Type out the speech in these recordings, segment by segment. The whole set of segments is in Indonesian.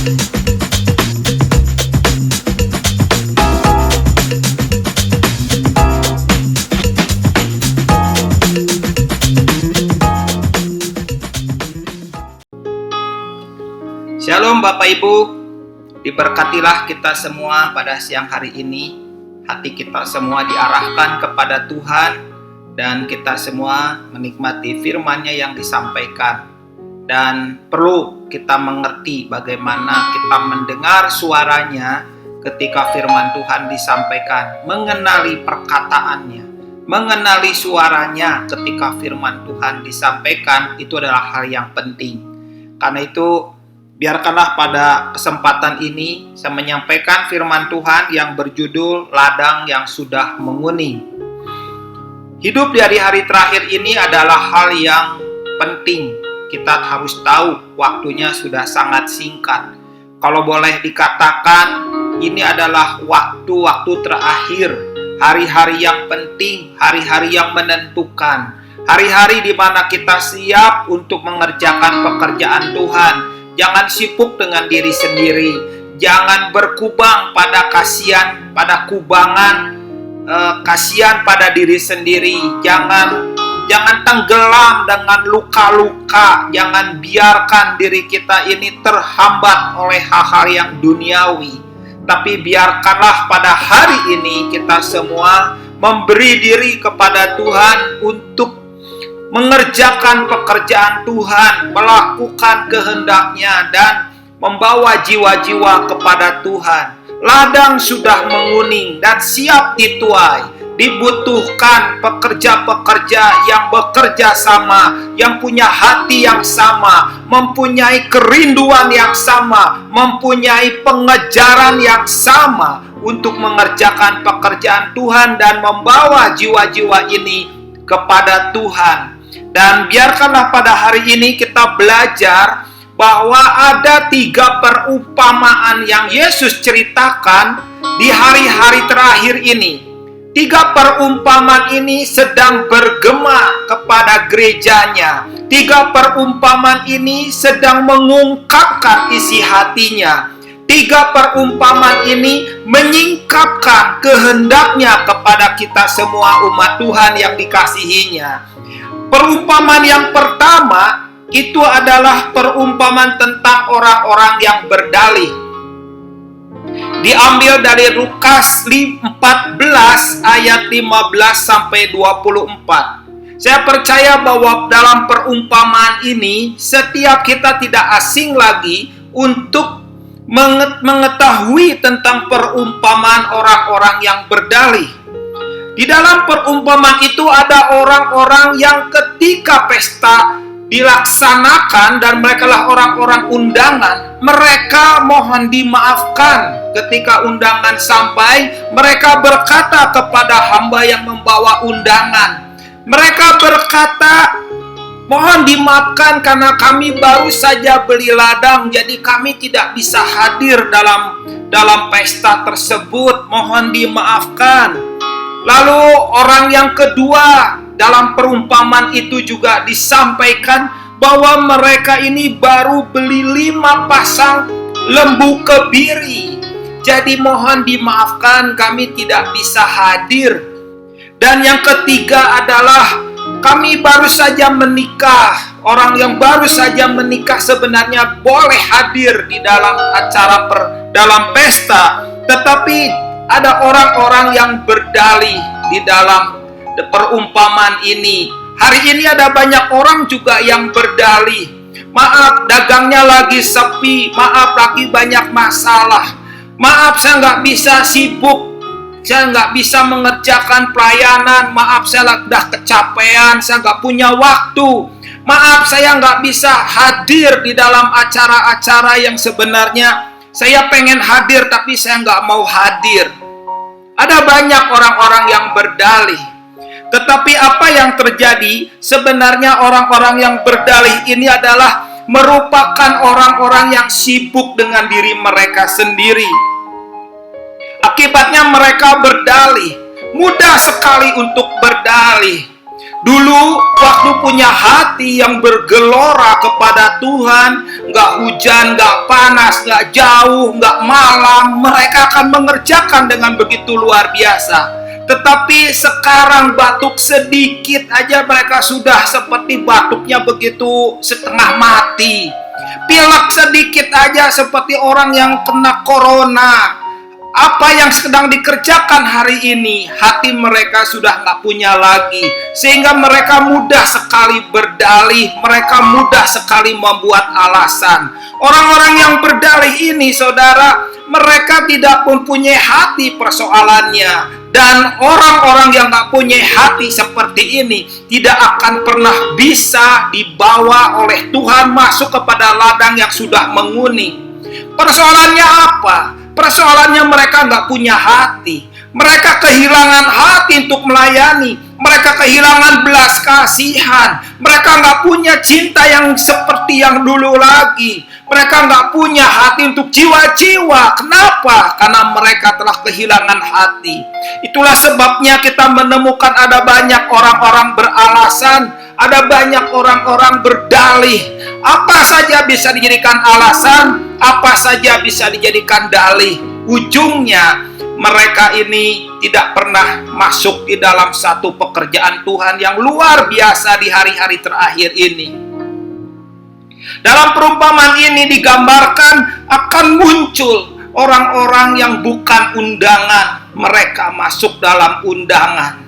Shalom Bapak Ibu, diberkatilah kita semua pada siang hari ini. Hati kita semua diarahkan kepada Tuhan dan kita semua menikmati firman-Nya yang disampaikan. Dan perlu kita mengerti bagaimana kita mendengar suaranya ketika firman Tuhan disampaikan, mengenali perkataannya, mengenali suaranya ketika firman Tuhan disampaikan, itu adalah hal yang penting. Karena itu biarkanlah pada kesempatan ini saya menyampaikan firman Tuhan yang berjudul Ladang yang Sudah Menguning. Hidup di hari-hari terakhir ini adalah hal yang penting. Kita harus tahu waktunya sudah sangat singkat. Kalau boleh dikatakan, ini adalah waktu-waktu terakhir, hari-hari yang penting, hari-hari yang menentukan, hari-hari di mana kita siap untuk mengerjakan pekerjaan Tuhan. Jangan sibuk dengan diri sendiri. Jangan berkubang pada kasihan, pada kubangan kasihan pada diri sendiri. Jangan tenggelam dengan luka-luka. Jangan biarkan diri kita ini terhambat oleh hal-hal yang duniawi. Tapi biarkanlah pada hari ini kita semua memberi diri kepada Tuhan untuk mengerjakan pekerjaan Tuhan, melakukan kehendak-Nya dan membawa jiwa-jiwa kepada Tuhan. Ladang sudah menguning dan siap dituai. Dibutuhkan pekerja-pekerja yang bekerja sama, yang punya hati yang sama, mempunyai kerinduan yang sama, mempunyai pengejaran yang sama untuk mengerjakan pekerjaan Tuhan dan membawa jiwa-jiwa ini kepada Tuhan. Dan biarkanlah pada hari ini kita belajar bahwa ada 3 perumpamaan yang Yesus ceritakan di hari-hari terakhir ini. 3 perumpamaan ini sedang bergema kepada gerejanya. 3 perumpamaan ini sedang mengungkapkan isi hatinya. 3 perumpamaan ini menyingkapkan kehendak-Nya kepada kita semua umat Tuhan yang dikasihinya. Perumpamaan yang pertama itu adalah perumpamaan tentang orang-orang yang berdalih. Diambil dari Lukas 14 ayat 15 sampai 24. Saya percaya bahwa dalam perumpamaan ini setiap kita tidak asing lagi untuk mengetahui tentang perumpamaan orang-orang yang berdalih. Di dalam perumpamaan itu ada orang-orang yang ketika pesta dilaksanakan dan mereka lah orang-orang undangan, mereka mohon dimaafkan ketika undangan sampai, mereka berkata kepada hamba yang membawa undangan. Mereka berkata, mohon dimaafkan karena kami baru saja beli ladang, jadi kami tidak bisa hadir dalam pesta tersebut, mohon dimaafkan. Lalu orang yang kedua dalam perumpamaan itu juga disampaikan bahwa mereka ini baru beli 5 pasang lembu kebiri. Jadi mohon dimaafkan kami tidak bisa hadir. Dan yang ketiga adalah kami baru saja menikah. Orang yang baru saja menikah sebenarnya boleh hadir di dalam acara dalam pesta, tetapi ada orang-orang yang berdalih di dalam perumpamaan ini. Hari ini ada banyak orang juga yang berdalih. Maaf, dagangnya lagi sepi. Maaf, lagi banyak masalah. Maaf, saya nggak bisa sibuk. Saya nggak bisa mengerjakan pelayanan. Maaf, saya sudah kecapean. Saya nggak punya waktu. Maaf, saya nggak bisa hadir di dalam acara-acara yang sebenarnya saya pengen hadir, tapi saya nggak mau hadir. Ada banyak orang-orang yang berdalih. Tetapi apa yang terjadi? Sebenarnya orang-orang yang berdalih ini adalah merupakan orang-orang yang sibuk dengan diri mereka sendiri. Akibatnya mereka berdalih. Mudah sekali untuk berdalih. Dulu waktu punya hati yang bergelora kepada Tuhan, nggak hujan, nggak panas, nggak jauh, nggak malam, mereka akan mengerjakan dengan begitu luar biasa. Tetapi sekarang batuk sedikit aja mereka sudah seperti batuknya begitu setengah mati. Pilek sedikit aja seperti orang yang kena corona. Apa yang sedang dikerjakan hari ini, hati mereka sudah nggak punya lagi. Sehingga mereka mudah sekali berdalih, mereka mudah sekali membuat alasan. Orang-orang yang berdalih ini, saudara, mereka tidak mempunyai hati persoalannya. Dan orang-orang yang nggak punya hati seperti ini tidak akan pernah bisa dibawa oleh Tuhan masuk kepada ladang yang sudah menguning. Persoalannya apa? Persoalannya mereka nggak punya hati. Mereka kehilangan hati untuk melayani. Mereka kehilangan belas kasihan. Mereka nggak punya cinta yang seperti yang dulu lagi. Mereka nggak punya hati untuk jiwa-jiwa. Kenapa? Karena mereka telah kehilangan hati. Itulah sebabnya kita menemukan ada banyak orang-orang beralasan. Ada banyak orang-orang berdalih. Apa saja bisa dijadikan alasan, apa saja bisa dijadikan dalih. Ujungnya mereka ini tidak pernah masuk di dalam satu pekerjaan Tuhan yang luar biasa di hari-hari terakhir ini. Dalam perumpamaan ini digambarkan akan muncul orang-orang yang bukan undangan, mereka masuk dalam undangan.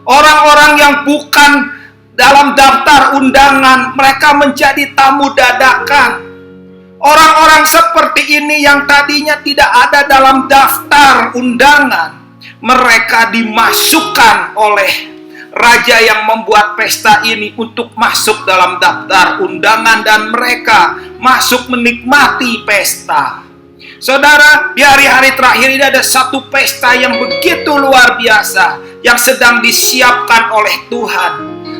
Orang-orang yang bukan dalam daftar undangan, mereka menjadi tamu dadakan. Orang-orang seperti ini yang tadinya tidak ada dalam daftar undangan, mereka dimasukkan oleh raja yang membuat pesta ini untuk masuk dalam daftar undangan dan mereka masuk menikmati pesta. Saudara, di hari-hari terakhir ini ada satu pesta yang begitu luar biasa yang sedang disiapkan oleh Tuhan.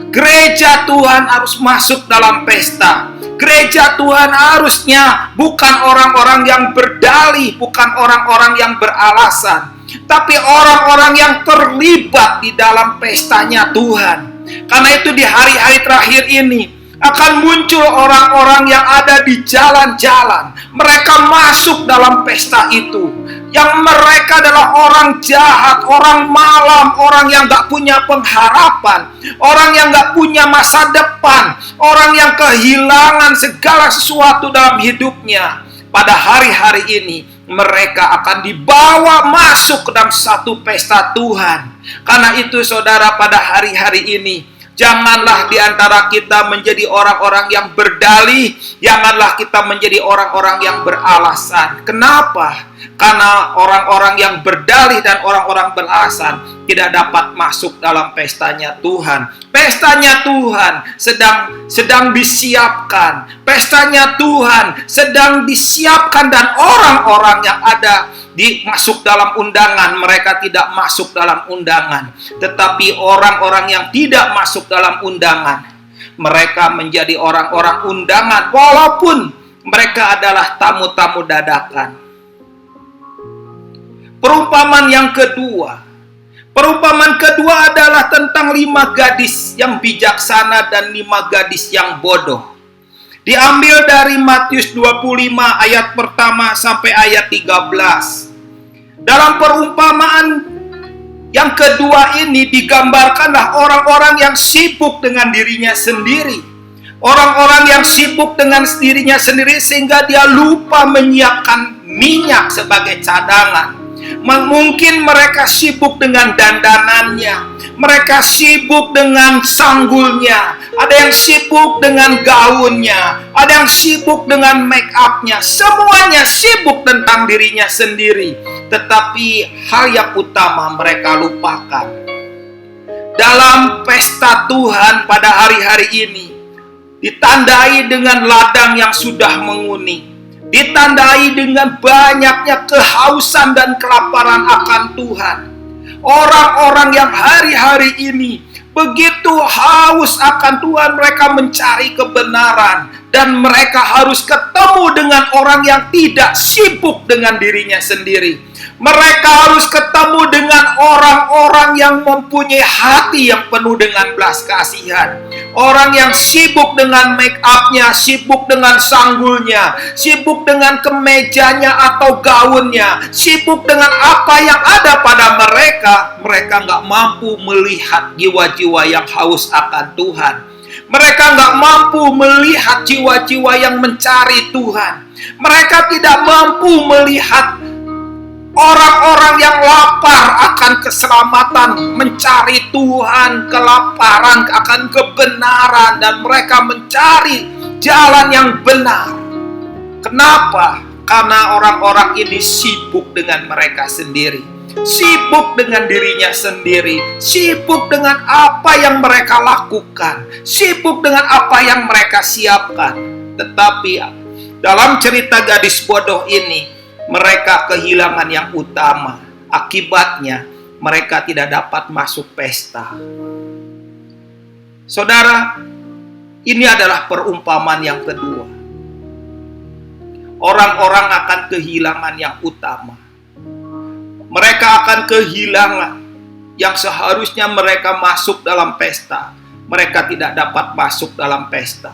Gereja Tuhan harus masuk dalam pesta. Gereja Tuhan harusnya bukan orang-orang yang berdalih, bukan orang-orang yang beralasan, tapi orang-orang yang terlibat di dalam pestanya Tuhan. Karena itu di hari-hari terakhir ini akan muncul orang-orang yang ada di jalan-jalan. Mereka masuk dalam pesta itu. Yang mereka adalah orang jahat, orang malam, orang yang gak punya pengharapan, orang yang gak punya masa depan, orang yang kehilangan segala sesuatu dalam hidupnya. Pada hari-hari ini mereka akan dibawa masuk ke dalam satu pesta Tuhan. Karena itu saudara, pada hari-hari ini janganlah di antara kita menjadi orang-orang yang berdalih, janganlah kita menjadi orang-orang yang beralasan. Kenapa? Karena orang-orang yang berdalih dan orang-orang beralasan tidak dapat masuk dalam pestanya Tuhan. Pestanya Tuhan sedang disiapkan. Pestanya Tuhan sedang disiapkan dan orang-orang yang ada masuk dalam undangan, mereka tidak masuk dalam undangan. Tetapi orang-orang yang tidak masuk dalam undangan, mereka menjadi orang-orang undangan walaupun mereka adalah tamu-tamu dadakan. Perumpamaan yang kedua. Perumpamaan kedua adalah tentang 5 gadis yang bijaksana dan 5 gadis yang bodoh. Diambil dari Matius 25 ayat pertama sampai ayat 13. Dalam perumpamaan yang kedua ini digambarkanlah orang-orang yang sibuk dengan dirinya sendiri. Orang-orang yang sibuk dengan dirinya sendiri sehingga dia lupa menyiapkan minyak sebagai cadangan. Mungkin mereka sibuk dengan dandanannya, mereka sibuk dengan sanggulnya, ada yang sibuk dengan gaunnya, ada yang sibuk dengan make upnya. Semuanya sibuk tentang dirinya sendiri. Tetapi hal yang utama mereka lupakan. Dalam pesta Tuhan pada hari-hari ini ditandai dengan ladang yang sudah menguning, ditandai dengan banyaknya kehausan dan kelaparan akan Tuhan. Orang-orang yang hari-hari ini begitu haus akan Tuhan, mereka mencari kebenaran, Dan mereka harus ketemu dengan orang yang tidak sibuk dengan dirinya sendiri. Mereka harus ketemu dengan orang-orang yang mempunyai hati yang penuh dengan belas kasihan. Orang yang sibuk dengan make up-nya, sibuk dengan sanggulnya, sibuk dengan kemejanya atau gaunnya, sibuk dengan apa yang ada pada mereka. Mereka nggak mampu melihat jiwa-jiwa yang haus akan Tuhan. Mereka nggak mampu melihat jiwa-jiwa yang mencari Tuhan. Mereka tidak mampu melihat orang-orang yang lapar akan keselamatan, mencari Tuhan, kelaparan akan kebenaran, dan mereka mencari jalan yang benar. Kenapa? Karena orang-orang ini sibuk dengan mereka sendiri, sibuk dengan dirinya sendiri, sibuk dengan apa yang mereka lakukan, sibuk dengan apa yang mereka siapkan. Tetapi dalam cerita gadis bodoh ini, mereka kehilangan yang utama. Akibatnya, mereka tidak dapat masuk pesta. Saudara, ini adalah perumpamaan yang kedua. Orang-orang akan kehilangan yang utama. Mereka akan kehilangan yang seharusnya mereka masuk dalam pesta. Mereka tidak dapat masuk dalam pesta.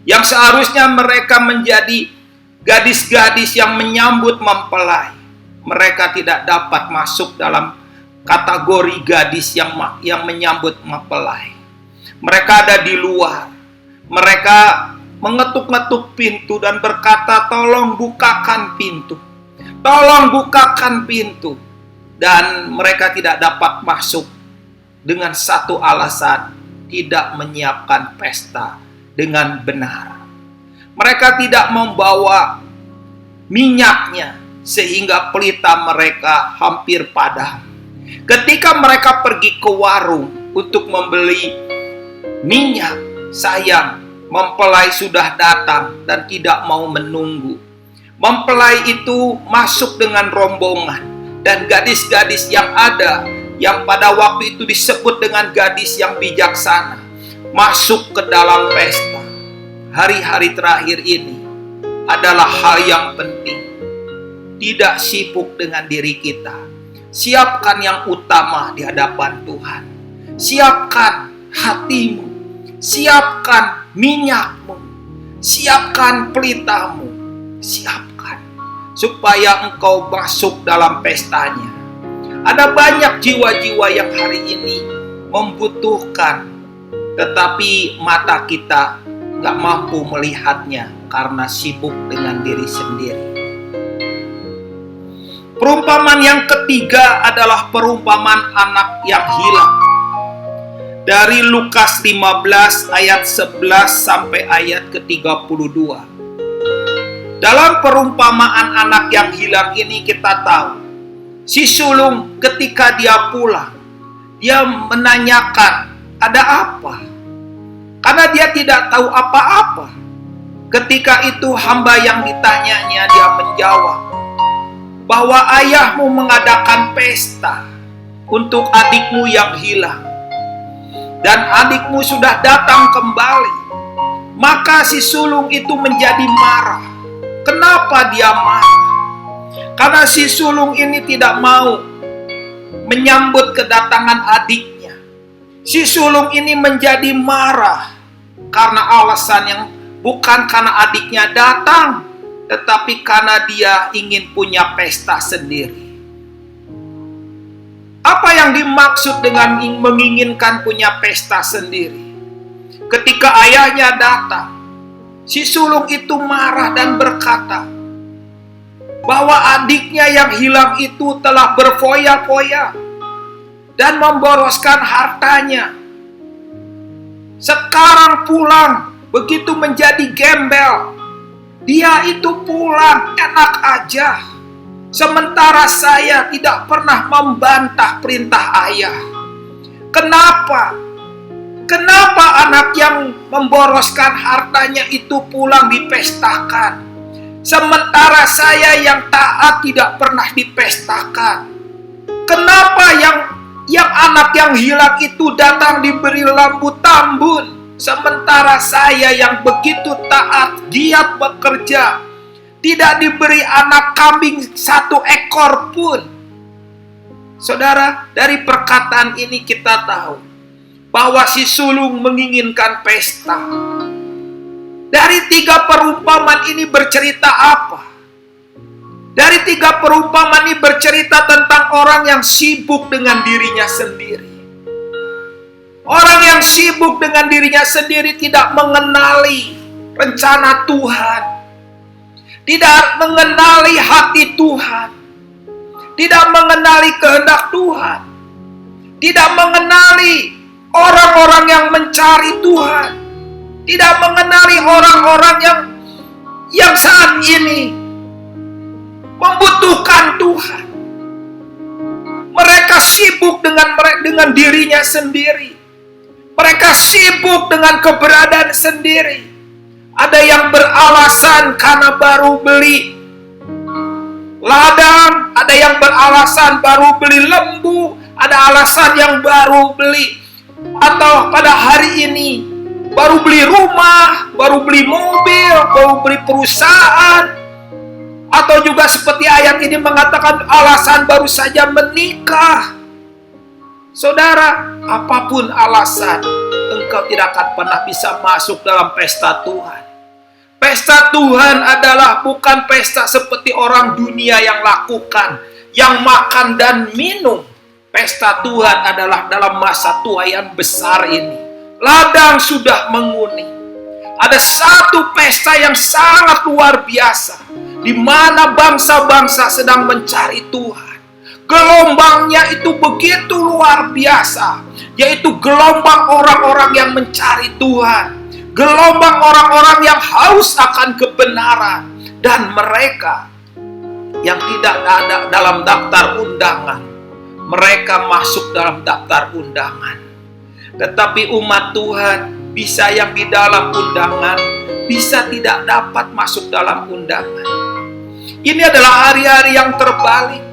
Yang seharusnya mereka menjadi gadis-gadis yang menyambut mempelai, mereka tidak dapat masuk dalam kategori gadis yang menyambut mempelai. Mereka ada di luar. Mereka mengetuk-ngetuk pintu dan berkata, "Tolong bukakan pintu. Tolong bukakan pintu." Dan mereka tidak dapat masuk dengan satu alasan, tidak menyiapkan pesta dengan benar. Mereka tidak membawa minyaknya sehingga pelita mereka hampir padam. Ketika mereka pergi ke warung untuk membeli minyak, sayang, mempelai sudah datang dan tidak mau menunggu. Mempelai itu masuk dengan rombongan, dan gadis-gadis yang ada, yang pada waktu itu disebut dengan gadis yang bijaksana, masuk ke dalam pesta. Hari-hari terakhir ini adalah hal yang penting. Tidak sibuk dengan diri kita. Siapkan yang utama di hadapan Tuhan. Siapkan hatimu. Siapkan minyakmu. Siapkan pelitamu. Siapkan supaya engkau masuk dalam pestanya. Ada banyak jiwa-jiwa yang hari ini membutuhkan, tetapi mata kita nggak mampu melihatnya karena sibuk dengan diri sendiri. Perumpamaan yang ketiga adalah perumpamaan anak yang hilang. Dari Lukas 15 ayat 11 sampai ayat ke-32. Dalam perumpamaan anak yang hilang ini kita tahu, si sulung ketika dia pulang, dia menanyakan, "Ada apa?" Karena dia tidak tahu apa-apa. Ketika itu hamba yang ditanyanya, dia menjawab bahwa ayahmu mengadakan pesta untuk adikmu yang hilang. Dan adikmu sudah datang kembali. Maka si sulung itu menjadi marah. Kenapa dia marah? Karena si sulung ini tidak mau menyambut kedatangan adiknya. Si sulung ini menjadi marah karena alasan yang bukan karena adiknya datang, tetapi karena dia ingin punya pesta sendiri. Apa yang dimaksud dengan menginginkan punya pesta sendiri? Ketika ayahnya datang, si sulung itu marah dan berkata bahwa adiknya yang hilang itu telah berfoya-foya dan memboroskan hartanya. Sekarang pulang, begitu menjadi gembel. Dia itu pulang enak aja. Sementara saya tidak pernah membantah perintah ayah. Kenapa? Kenapa anak yang memboroskan hartanya itu pulang dipestakan? Sementara saya yang taat tidak pernah dipestakan. Kenapa yang anak yang hilang itu datang diberi lampu tambun? sementara saya yang begitu taat, giat bekerja, tidak diberi anak kambing 1 ekor pun. Saudara, dari perkataan ini kita tahu bahwa si sulung menginginkan pesta. Dari 3 perumpamaan ini bercerita apa? Dari 3 perumpamaan ini bercerita tentang orang yang sibuk dengan dirinya sendiri. Orang yang sibuk dengan dirinya sendiri tidak mengenali rencana Tuhan. Tidak mengenali hati Tuhan. Tidak mengenali kehendak Tuhan. Tidak mengenali orang-orang yang mencari Tuhan. Tidak mengenali orang-orang yang saat ini membutuhkan Tuhan. Mereka sibuk dengan dirinya sendiri. Mereka sibuk dengan keberadaan sendiri. Ada yang beralasan karena baru beli ladang, ada yang beralasan baru beli lembu, ada alasan yang baru beli, atau pada hari ini baru beli rumah, baru beli mobil, baru beli perusahaan, atau juga seperti ayat ini mengatakan alasan baru saja menikah. Saudara, apapun alasan, engkau tidak akan pernah bisa masuk dalam pesta Tuhan. Pesta Tuhan adalah bukan pesta seperti orang dunia yang lakukan, yang makan dan minum. Pesta Tuhan adalah dalam masa tua yang besar ini. Ladang sudah menguning. Ada satu pesta yang sangat luar biasa, di mana bangsa-bangsa sedang mencari Tuhan. Gelombangnya itu begitu luar biasa, yaitu gelombang orang-orang yang mencari Tuhan. Gelombang orang-orang yang haus akan kebenaran. Dan mereka yang tidak ada dalam daftar undangan, mereka masuk dalam daftar undangan. Tetapi umat Tuhan bisa yang di dalam undangan, bisa tidak dapat masuk dalam undangan. Ini adalah hari-hari yang terbalik.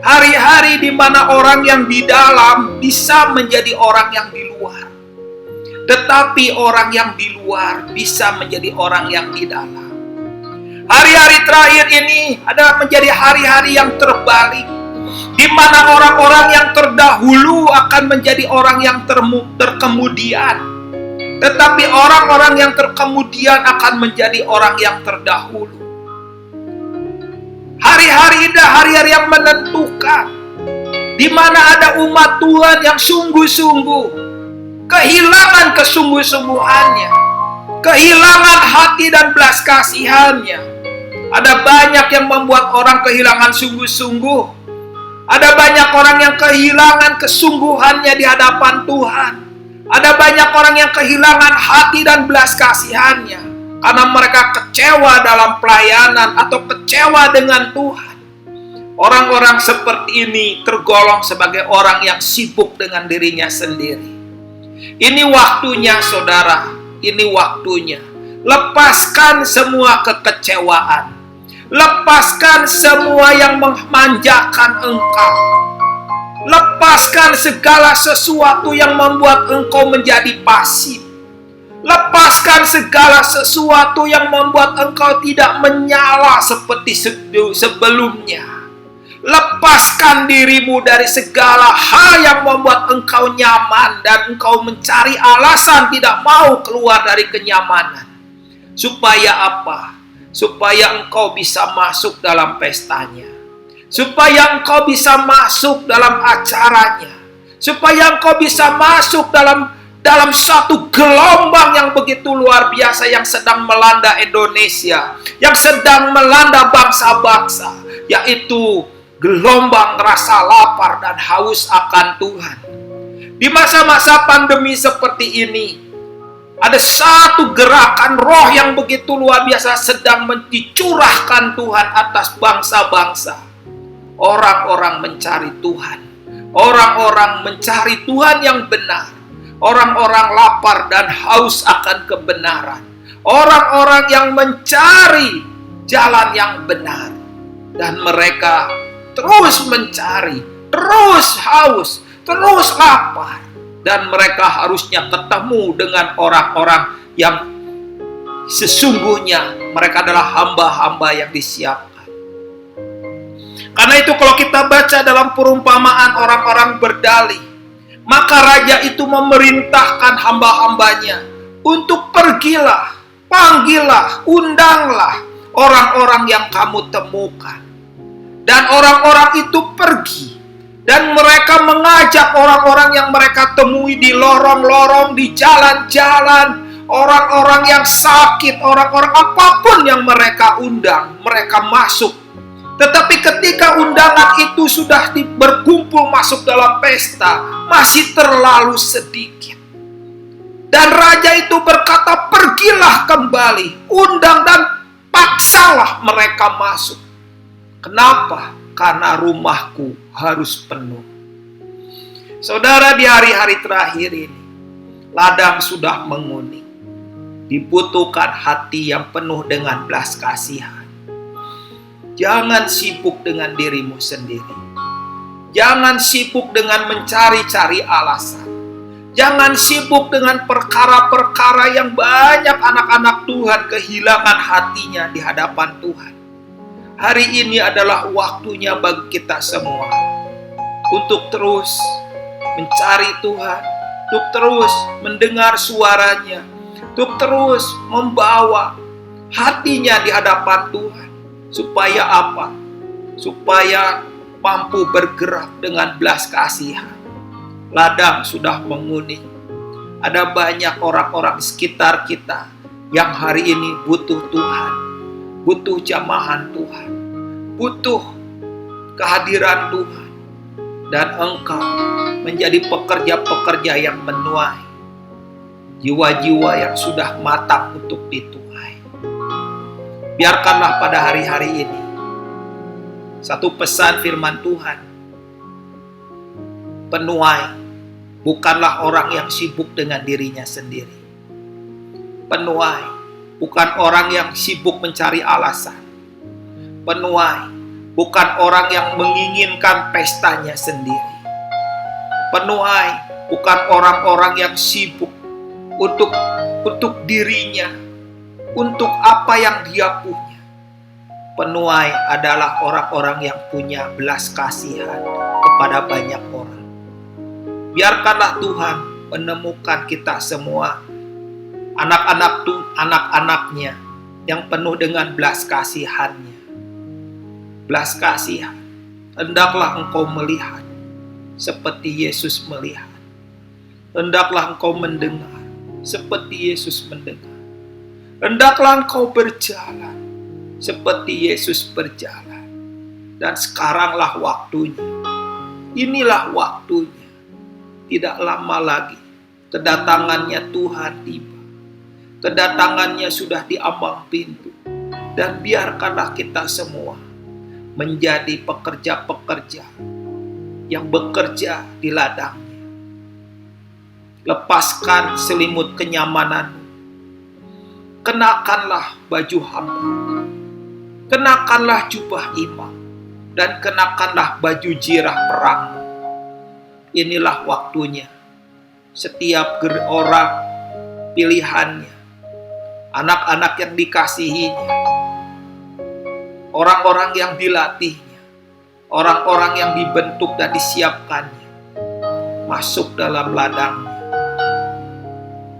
Hari-hari di mana orang yang di dalam bisa menjadi orang yang di luar. Tetapi orang yang di luar bisa menjadi orang yang di dalam. Hari-hari terakhir ini adalah menjadi hari-hari yang terbalik, di mana orang-orang yang terdahulu akan menjadi orang yang terkemudian. Tetapi orang-orang yang terkemudian akan menjadi orang yang terdahulu. Hari-hari ini hari-hari yang menentukan, di mana ada umat Tuhan yang sungguh-sungguh kehilangan kesungguh-sungguhannya, kehilangan hati dan belas kasihannya. Ada banyak yang membuat orang kehilangan sungguh-sungguh. Ada banyak orang yang kehilangan kesungguhannya di hadapan Tuhan. Ada banyak orang yang kehilangan hati dan belas kasihannya karena mereka kecewa dalam pelayanan atau kecewa dengan Tuhan. Orang-orang seperti ini tergolong sebagai orang yang sibuk dengan dirinya sendiri. Ini waktunya, saudara. Ini waktunya. Lepaskan semua kekecewaan. Lepaskan semua yang memanjakan engkau. Lepaskan segala sesuatu yang membuat engkau menjadi pasif. Lepaskan segala sesuatu yang membuat engkau tidak menyala seperti sebelumnya. Lepaskan dirimu dari segala hal yang membuat engkau nyaman dan engkau mencari alasan tidak mau keluar dari kenyamanan. Supaya apa? Supaya engkau bisa masuk dalam pestanya. Supaya engkau bisa masuk dalam acaranya. Supaya engkau bisa masuk dalam satu gelombang yang begitu luar biasa yang sedang melanda Indonesia, yang sedang melanda bangsa-bangsa, yaitu gelombang rasa lapar dan haus akan Tuhan. Di masa-masa pandemi seperti ini, ada satu gerakan roh yang begitu luar biasa sedang dicurahkan Tuhan atas bangsa-bangsa. Orang-orang mencari Tuhan. Orang-orang mencari Tuhan yang benar. Orang-orang lapar dan haus akan kebenaran. Orang-orang yang mencari jalan yang benar. Dan mereka terus mencari, terus haus, terus lapar. Dan mereka harusnya ketemu dengan orang-orang yang sesungguhnya mereka adalah hamba-hamba yang disiapkan. Karena itu kalau kita baca dalam perumpamaan orang-orang berdalih, maka raja itu memerintahkan hamba-hambanya untuk pergilah, panggillah, undanglah orang-orang yang kamu temukan. Dan orang-orang itu pergi. Dan mereka mengajak orang-orang yang mereka temui di lorong-lorong, di jalan-jalan, orang-orang yang sakit, orang-orang apapun yang mereka undang, mereka masuk. Tetapi ketika undangan itu sudah berkumpul masuk dalam pesta, masih terlalu sedikit. Dan raja itu berkata, pergilah kembali, undang dan paksalah mereka masuk. Kenapa? Karena rumahku harus penuh. Saudara, di hari-hari terakhir ini, ladang sudah menguning. Dibutuhkan hati yang penuh dengan belas kasihan. Jangan sibuk dengan dirimu sendiri. Jangan sibuk dengan mencari-cari alasan. Jangan sibuk dengan perkara-perkara yang banyak anak-anak Tuhan kehilangan hatinya di hadapan Tuhan. Hari ini adalah waktunya bagi kita semua untuk terus mencari Tuhan, untuk terus mendengar suaranya, untuk terus membawa hatinya di hadapan Tuhan. Supaya apa? Supaya mampu bergerak dengan belas kasihan. Ladang sudah menguning. Ada banyak orang-orang sekitar kita yang hari ini butuh Tuhan, butuh jamahan Tuhan, butuh kehadiran Tuhan. Dan engkau menjadi pekerja-pekerja yang menuai jiwa-jiwa yang sudah matang untuk dituai. Biarkanlah pada hari-hari ini satu pesan firman Tuhan, penuai bukanlah orang yang sibuk dengan dirinya sendiri. Penuai bukan orang yang sibuk mencari alasan. Penuai bukan orang yang menginginkan pestanya sendiri. Penuai bukan orang-orang yang sibuk untuk dirinya, untuk apa yang dia punya. Penuai adalah orang-orang yang punya belas kasihan kepada banyak orang. Biarkanlah Tuhan menemukan kita semua, anak-anaknya yang penuh dengan belas kasihannya. Belas kasihan. Hendaklah engkau melihat seperti Yesus melihat. Hendaklah engkau mendengar seperti Yesus mendengar. Hendaklah engkau berjalan seperti Yesus berjalan. Dan sekaranglah waktunya. Inilah waktunya. Tidak lama lagi kedatangannya Tuhan tiba. Kedatangannya sudah di ambang pintu. Dan biarkanlah kita semua menjadi pekerja-pekerja yang bekerja di ladangnya. Lepaskan selimut kenyamanan. Kenakanlah baju hamba. Kenakanlah jubah imam. Dan kenakanlah baju jirah perang. Inilah waktunya. Setiap orang pilihannya. Anak-anak yang dikasihinya. Orang-orang yang dilatihnya. Orang-orang yang dibentuk dan disiapkannya. Masuk dalam ladangnya.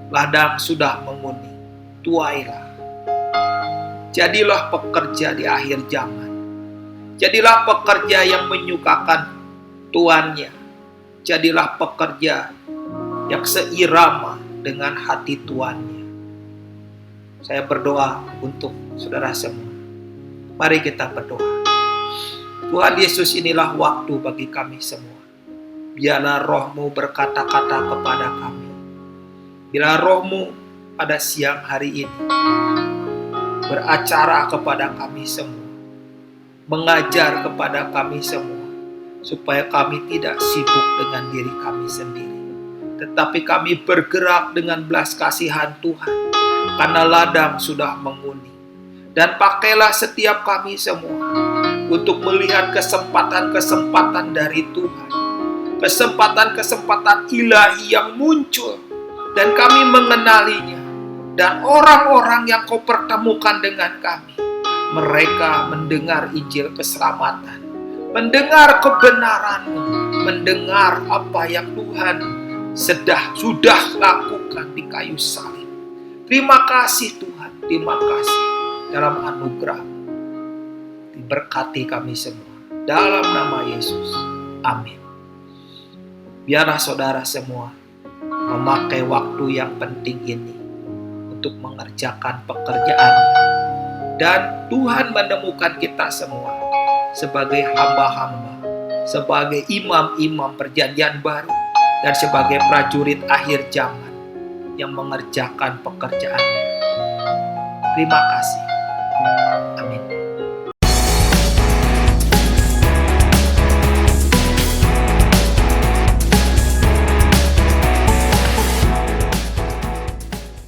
Ladang sudah menguning. Tuailah. Jadilah pekerja di akhir zaman. Jadilah pekerja yang menyukakan tuannya. Jadilah pekerja yang seirama dengan hati tuannya. Saya berdoa untuk saudara semua. Mari kita berdoa. Tuhan Yesus, inilah waktu bagi kami semua. Biarlah roh-Mu berkata-kata kepada kami. Bila roh-Mu pada siang hari ini beracara kepada kami semua, mengajar kepada kami semua, supaya kami tidak sibuk dengan diri kami sendiri, tetapi kami bergerak dengan belas kasihan Tuhan, karena ladang sudah menguning. Dan pakailah setiap kami semua untuk melihat kesempatan-kesempatan dari Tuhan, kesempatan-kesempatan ilahi yang muncul dan kami mengenalinya. Dan orang-orang yang kau pertemukan dengan kami, mereka mendengar Injil keselamatan, mendengar kebenaran-Mu, mendengar apa yang Tuhan sudah lakukan di kayu salib. Terima kasih Tuhan, terima kasih dalam anugerah. Diberkati kami semua dalam nama Yesus. Amin. Biarlah saudara semua memakai waktu yang penting ini untuk mengerjakan pekerjaannya. Dan Tuhan menemukan kita semua sebagai hamba-hamba, sebagai imam-imam perjanjian baru, dan sebagai prajurit akhir zaman yang mengerjakan pekerjaannya. Terima kasih.